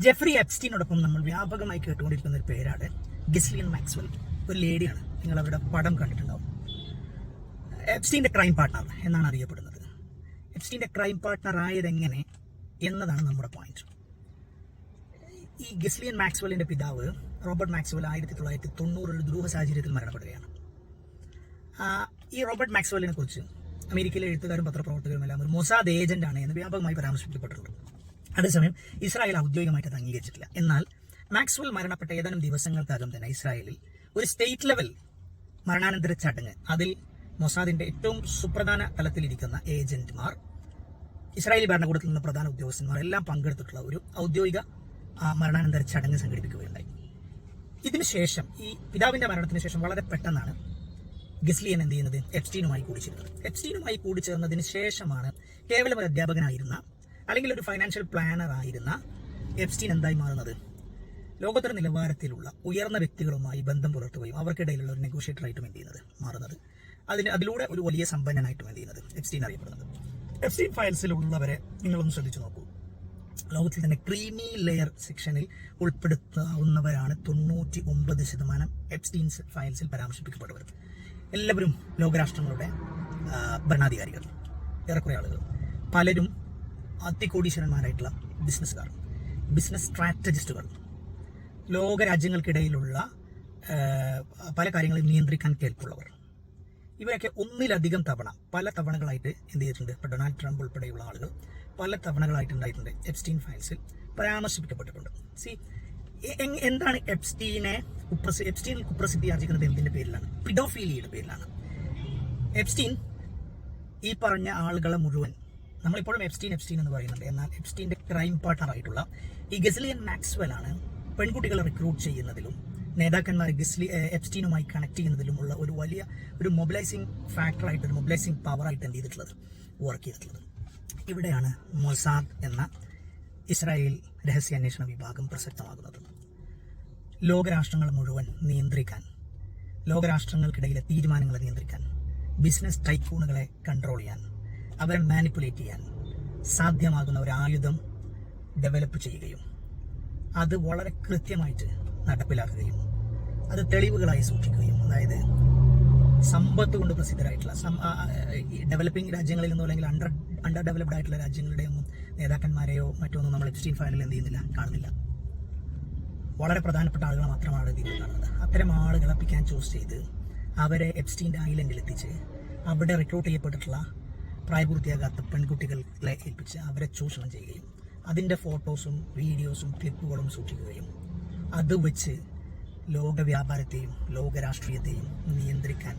Jeffrey എപ്സ്റ്റീനോടൊപ്പം നമ്മൾ വ്യാപകമായി കേട്ടുകൊണ്ടിരിക്കുന്ന ഒരു പേരാണ് ഗിസ്ലിയൻ മാക്സ്വെൽ. ഒരു ലേഡിയാണ്, നിങ്ങൾ അവരുടെ പടം കണ്ടിട്ടുണ്ടാവും. എപ്സ്റ്റീൻ്റെ ക്രൈം പാർട്ട്ണർ എന്നാണ് അറിയപ്പെടുന്നത്. എപ്സ്റ്റീൻ്റെ ക്രൈം പാർട്ട്ണർ ആയതെങ്ങനെ എന്നതാണ് നമ്മുടെ പോയിന്റ്. ഈ ഗിസ്ലിയൻ മാക്സ്വെല്ലിൻ്റെ പിതാവ് റോബർട്ട് മാക്സ്വെൽ 1990 ദുരൂഹ സാഹചര്യത്തിൽ മരണപ്പെടുകയാണ്. ഈ റോബർട്ട് മാക്സ്വെല്ലിനെ കുറിച്ച് അമേരിക്കയിലെ എഴുത്തുകാരും പത്രപ്രവർത്തകരുമെല്ലാം ഒരു മൊസാദ് ഏജന്റാണ് എന്ന് വ്യാപകമായി പരാമർശിക്കപ്പെട്ടിട്ടുണ്ട്. അതേസമയം ഇസ്രായേൽ ഔദ്യോഗികമായിട്ട് അത് അംഗീകരിച്ചിട്ടില്ല. എന്നാൽ മാക്സ്വെൽ മരണപ്പെട്ട ഏതാനും ദിവസങ്ങൾക്കകം തന്നെ ഇസ്രായേലിൽ ഒരു സ്റ്റേറ്റ് ലെവൽ മരണാനന്തര ചടങ്ങ്, അതിൽ മൊസാദിന്റെ ഏറ്റവും സുപ്രധാന തലത്തിലിരിക്കുന്ന ഏജന്റുമാർ, ഇസ്രായേലി ഭരണകൂടത്തിൽ നിന്നുള്ള പ്രധാന ഉദ്യോഗസ്ഥന്മാർ എല്ലാം പങ്കെടുത്തിട്ടുള്ള ഒരു ഔദ്യോഗിക മരണാനന്തര ചടങ്ങ് സംഘടിപ്പിക്കുകയുണ്ടായി. ഇതിനുശേഷം ഈ പിതാവിന്റെ മരണത്തിന് ശേഷം വളരെ പെട്ടെന്നാണ് ഗിസ്ലിയൻ എന്ത് ചെയ്യുന്നത്, എപ്സ്റ്റീനുമായി കൂടിച്ചേരുന്നത്. എപ്സ്റ്റീനുമായി കൂടിച്ചേർന്നതിന് ശേഷമാണ് കേവലം ഒരു അധ്യാപകനായിരുന്ന അല്ലെങ്കിൽ ഒരു ഫൈനാൻഷ്യൽ പ്ലാനർ ആയിരുന്ന എപ്സ്റ്റീൻ എന്തായി മാറുന്നത്, ലോകോത്തര നിലവാരത്തിലുള്ള ഉയർന്ന വ്യക്തികളുമായി ബന്ധം പുലർത്തുകയും അവർക്കിടയിലുള്ള ഒരു നെഗോഷിയേറ്ററായിട്ടും എന്ത് ചെയ്യുന്നത് മാറുന്നത്. അതിലൂടെ ഒരു വലിയ സമ്പന്നനായിട്ടും എന്ത് ചെയ്യുന്നത് എപ്സ്റ്റീൻ അറിയപ്പെടുന്നത്. എപ്സ്റ്റീൻ ഫയൽസിലുള്ളവരെ നിങ്ങളൊന്ന് ശ്രദ്ധിച്ചു നോക്കൂ. ലോകത്തിൽ തന്നെ ക്രീമി ലെയർ സെക്ഷനിൽ ഉൾപ്പെടുത്താവുന്നവരാണ് 99% എപ്സ്റ്റീൻസ് ഫയൽസിൽ പരാമർശിക്കപ്പെട്ടവർ. എല്ലാവരും ലോകരാഷ്ട്രങ്ങളുടെ ഭരണാധികാരികൾ, ഏറെക്കുറെ ആളുകൾ, പലരും അതികോടീശ്വരന്മാരായിട്ടുള്ള ബിസിനസ്സുകാർ, ബിസിനസ് സ്ട്രാറ്റജിസ്റ്റുകൾ, ലോകരാജ്യങ്ങൾക്കിടയിലുള്ള പല കാര്യങ്ങളെയും നിയന്ത്രിക്കാൻ കേൾപ്പുള്ളവർ. ഇവരൊക്കെ ഒന്നിലധികം തവണ, പല തവണകളായിട്ട് എന്ത് ചെയ്തിട്ടുണ്ട്, ഇപ്പോൾ ഡൊണാൾഡ് ട്രംപ് ഉൾപ്പെടെയുള്ള ആളുകൾ പല തവണകളായിട്ടുണ്ടായിട്ടുണ്ട് എപ്സ്റ്റീൻ ഫയൽസിൽ പരാമർശിക്കപ്പെട്ടിട്ടുണ്ട്. എന്താണ് എപ്സ്റ്റീൻ കുപ്രസിദ്ധി ആർജിക്കുന്നത് എന്തിന്റെ പേരിലാണ്? പിഡോഫീലിയുടെ പേരിലാണ്. എപ്സ്റ്റീൻ ഈ പറഞ്ഞ ആളുകളെ മുഴുവൻ, നമ്മളിപ്പോഴും എപ്സ്റ്റീൻ എന്ന് പറയുന്നുണ്ട്, എന്നാൽ എപ്സ്റ്റീന്റെ ക്രൈം പാർട്ണർ ആയിട്ടുള്ള ഈ ഗിസ്ലിയൻ മാക്സ്വെൽ ആണ് പെൺകുട്ടികളെ റിക്രൂട്ട് ചെയ്യുന്നതിലും നേതാക്കന്മാരെ എപ്സ്റ്റീനുമായി കണക്ട് ചെയ്യുന്നതിലുമുള്ള ഒരു വലിയ ഒരു മൊബിലൈസിങ് ഫാക്ടറായിട്ട്, ഒരു മൊബിലൈസിങ് പവറായിട്ട് എന്ത് ചെയ്തിട്ടുള്ളത്, വർക്ക് ചെയ്തിട്ടുള്ളത്. ഇവിടെയാണ് മൊസാദ് എന്ന ഇസ്രായേൽ രഹസ്യാന്വേഷണ വിഭാഗം പ്രസക്തമാകുന്നത്. ലോകരാഷ്ട്രങ്ങൾ മുഴുവൻ നിയന്ത്രിക്കാൻ, ലോകരാഷ്ട്രങ്ങൾക്കിടയിലെ തീരുമാനങ്ങളെ നിയന്ത്രിക്കാൻ, ബിസിനസ് ടൈക്കൂണുകളെ കൺട്രോൾ ചെയ്യാൻ, അവരെ മാനിപ്പുലേറ്റ് ചെയ്യാൻ സാധ്യമാകുന്ന ഒരു ആയുധം ഡെവലപ്പ് ചെയ്യുകയും അത് വളരെ കൃത്യമായിട്ട് നടപ്പിലാക്കുകയും അത് തെളിവുകളായി സൂക്ഷിക്കുകയും, അതായത് സമ്പത്ത് കൊണ്ട് പ്രസിദ്ധരായിട്ടുള്ള ഡെവലപ്പിംഗ് രാജ്യങ്ങളിൽ നിന്നോ അല്ലെങ്കിൽ അണ്ടർ ഡെവലപ്ഡ് ആയിട്ടുള്ള രാജ്യങ്ങളുടെ ഒന്നും നേതാക്കന്മാരെയോ മറ്റൊന്നും നമ്മൾ എപ്സ്റ്റീൻ ഫയലിൽ എന്ത് ചെയ്യുന്നില്ല, കാണുന്നില്ല. വളരെ പ്രധാനപ്പെട്ട ആളുകളെ മാത്രമാണ് ഇതിൽ കാണുന്നത്. അത്തരം ആളുകളെ പിക്കാൻ ചൂസ് ചെയ്ത് അവരെ എപ്സ്റ്റീൻ്റെ ഐലൻഡിൽ എത്തിച്ച് അവിടെ റിക്രൂട്ട് ചെയ്യപ്പെട്ടിട്ടുള്ള പ്രായപൂർത്തിയാകാത്ത പെൺകുട്ടികളെ ഏൽപ്പിച്ച് അവരെ ചൂഷണം ചെയ്യുകയും അതിൻ്റെ ഫോട്ടോസും വീഡിയോസും ക്ലിപ്പുകളും സൂക്ഷിക്കുകയും അത് വെച്ച് ലോക വ്യാപാരത്തെയും ലോകരാഷ്ട്രീയത്തെയും നിയന്ത്രിക്കാൻ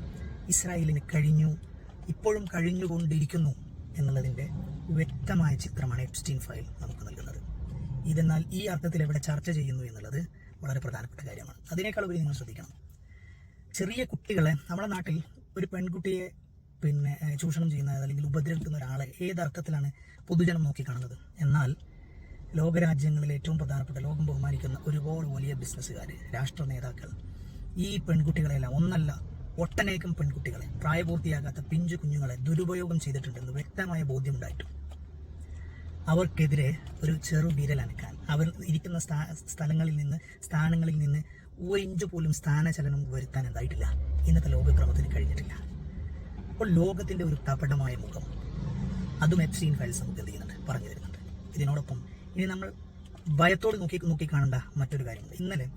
ഇസ്രായേലിന് കഴിഞ്ഞു, ഇപ്പോഴും കഴിഞ്ഞുകൊണ്ടിരിക്കുന്നു എന്നുള്ളതിൻ്റെ വ്യക്തമായ ചിത്രമാണ് എപ്സ്റ്റീൻ ഫയൽ നമുക്ക് നൽകുന്നത്. ഇതെന്നാൽ ഈ അർത്ഥത്തിൽ എവിടെ ചർച്ച ചെയ്യുന്നു എന്നുള്ളത് വളരെ പ്രധാനപ്പെട്ട കാര്യമാണ്. അതിനേക്കാൾ ഉപരി നിങ്ങൾ ശ്രദ്ധിക്കണം, ചെറിയ കുട്ടികളെ, നമ്മുടെ നാട്ടിൽ ഒരു പെൺകുട്ടിയെ ചൂഷണം ചെയ്യുന്ന അല്ലെങ്കിൽ ഉപദ്രവിക്കുന്ന ഒരാളെ ഏതർത്ഥത്തിലാണ് പൊതുജനം നോക്കിക്കാണുന്നത്. എന്നാൽ ലോകരാജ്യങ്ങളിൽ ഏറ്റവും പ്രധാനപ്പെട്ട, ലോകം ബഹുമാനിക്കുന്ന ഒരുപാട് വലിയ ബിസിനസ്സുകാർ, രാഷ്ട്ര നേതാക്കൾ ഈ പെൺകുട്ടികളെല്ലാം, ഒന്നല്ല ഒട്ടനേകം പെൺകുട്ടികളെ, പ്രായപൂർത്തിയാകാത്ത പിഞ്ചു കുഞ്ഞുങ്ങളെ ദുരുപയോഗം ചെയ്തിട്ടുണ്ടെന്ന് വ്യക്തമായ ബോധ്യമുണ്ടായിട്ടും അവർക്കെതിരെ ഒരു ചെറു വിരലനക്കാൻ, അവർ ഇരിക്കുന്ന സ്ഥാനങ്ങളിൽ നിന്ന് 1 ഇഞ്ച് പോലും സ്ഥാനചലനം വരുത്താൻ എന്തായിട്ടില്ല, ഇന്നത്തെ ലോകക്രമത്തിന് കഴിഞ്ഞിട്ടില്ല. അപ്പോൾ ലോകത്തിന്റെ ഒരു കപടമായ മുഖം അതും എപ്സ്റ്റീൻ ഫയൽസ് നമുക്ക് എന്ത് ചെയ്യുന്നുണ്ട്, പറഞ്ഞു തരുന്നുണ്ട്. ഇതിനോടൊപ്പം ഇനി നമ്മൾ ഭയത്തോട് നോക്കി കാണേണ്ട മറ്റൊരു കാര്യമുണ്ട്. ഇന്നലെ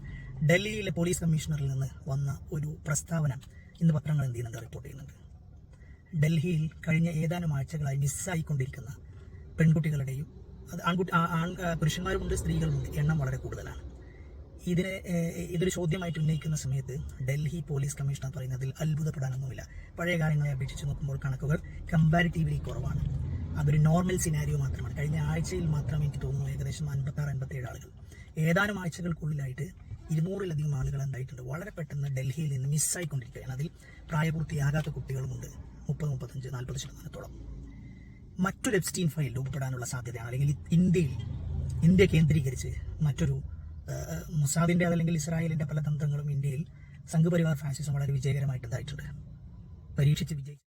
ഡൽഹിയിലെ പോലീസ് കമ്മീഷണറിൽ നിന്ന് വന്ന ഒരു പ്രസ്താവന ഇന്ന് പത്രങ്ങൾ എന്ത് ചെയ്യുന്നുണ്ട്, റിപ്പോർട്ട് ചെയ്യുന്നുണ്ട്. ഡൽഹിയിൽ കഴിഞ്ഞ ഏതാനും ആഴ്ചകളായി മിസ്സായിക്കൊണ്ടിരിക്കുന്ന പെൺകുട്ടികളുടെയും, അത് പുരുഷന്മാരുമുണ്ട് സ്ത്രീകളുമുണ്ട്, എണ്ണം വളരെ കൂടുതലാണ്. ഇതൊരു ചോദ്യമായിട്ട് ഉന്നയിക്കുന്ന സമയത്ത് ഡൽഹി പോലീസ് കമ്മീഷണർ പറയുന്നതിൽ അത്ഭുതപ്പെടാനൊന്നുമില്ല. പഴയ കാലങ്ങളെ അപേക്ഷിച്ച് നോക്കുമ്പോൾ കണക്കുകൾ കമ്പാരിറ്റീവ്ലി കുറവാണ്. അതൊരു നോർമൽ സിനാരിയോ മാത്രമാണ്. കഴിഞ്ഞ ആഴ്ചയിൽ മാത്രം എനിക്ക് തോന്നുന്നു ഏകദേശം 56-57 ആളുകൾ ഏതാനും ആഴ്ചകൾക്കുള്ളിലായിട്ട് 200-ലധികം ആളുകൾ എന്തായിട്ടുണ്ട്, വളരെ പെട്ടെന്ന് ഡൽഹിയിൽ നിന്ന് മിസ്സായിക്കൊണ്ടിരിക്കുകയാണ്. അതിൽ പ്രായപൂർത്തിയാകാത്ത കുട്ടികളുമുണ്ട്, 30-35-40%. മറ്റൊരു എപ്സ്റ്റീൻ ഫയൽ രൂപപ്പെടാനുള്ള സാധ്യതയാണ്, അല്ലെങ്കിൽ ഇന്ത്യ കേന്ദ്രീകരിച്ച് മറ്റൊരു മൊസാദിന്റെ അതല്ലെങ്കിൽ ഇസ്രായേലിന്റെ പല തന്ത്രങ്ങളും ഇന്ത്യയിൽ സംഘപരിവാർ ഫാസിസം വളരെ വിജയകരമായിട്ട് ഇതായിട്ടുണ്ട്, പരീക്ഷിച്ച് വിജയിച്ചു.